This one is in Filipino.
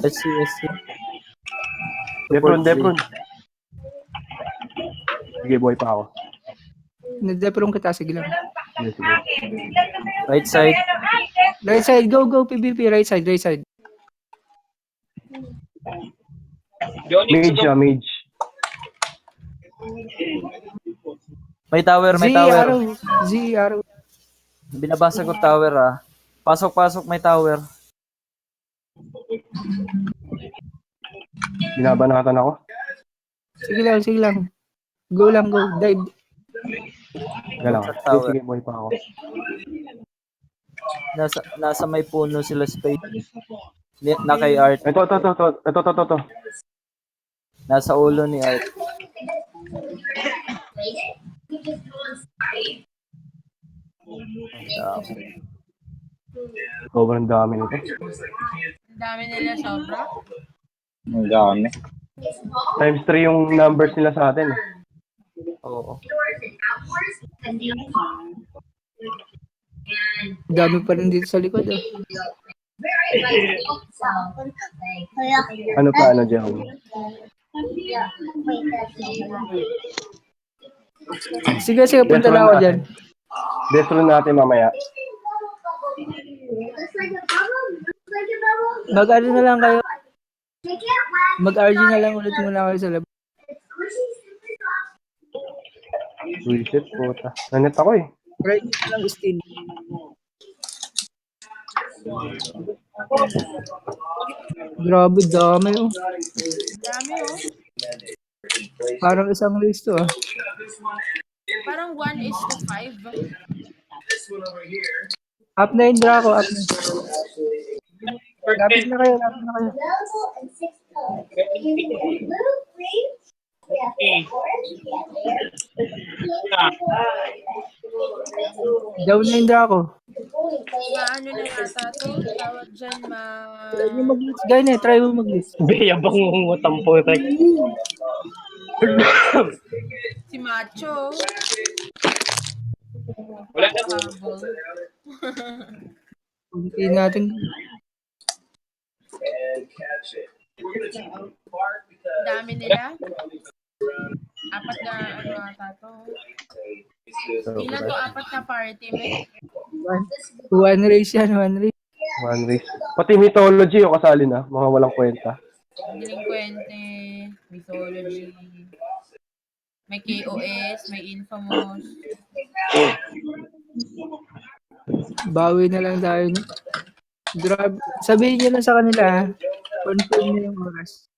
SC. Support Depron, J. Depron. Sige, buhay pa ako. Nagdeprong kita, sige lang. Sige, sige. Right side. Right side, go, PBP, right side. Mage siya, mage. May tower. Z, arrow. Binabasa ko tower ah. Pasok, may tower. Binabanatan ako. Sige lang. Go. Dive. Teka lang. Sige, buhay pa ako. Nasa may puno sila space. Na kay Art. Ito. Nasa ulo ni Art. Sobrang dami nito. Ang dami nila sobra. Ang dami. Times 3 yung numbers nila sa atin. Oo. Dami pa rin dito sa likod. Ano dyan? Sige, punta na ako dyan. Destron natin mamaya. Mag-ano na lang kayo. Mag-RG na lang ulit muna kayo sa labas. Reset, puta. Nanet ako eh. Right lang still. Grabe, dami oh. Dami oh. Parang isang list to ah. Parang 1:5. Up na yung Draco, up na. Lapit na kayo. Down na yung Draco. Maano na yata to? Tawag dyan Try mo mag-list. Yabang ngutang po. si Macho. Wala na. Hindi natin. Dami nila. Apat na ata to. Ilan to? Apat na party, may? One race yan. One race. Pati mythology yung kasali na. Mga walang kwenta. Delinquente, mythology. May KOS, may infamous. Bawi na lang tayo. Grabe. Sabihin nyo lang sa kanila. Confirm nyo yung oras.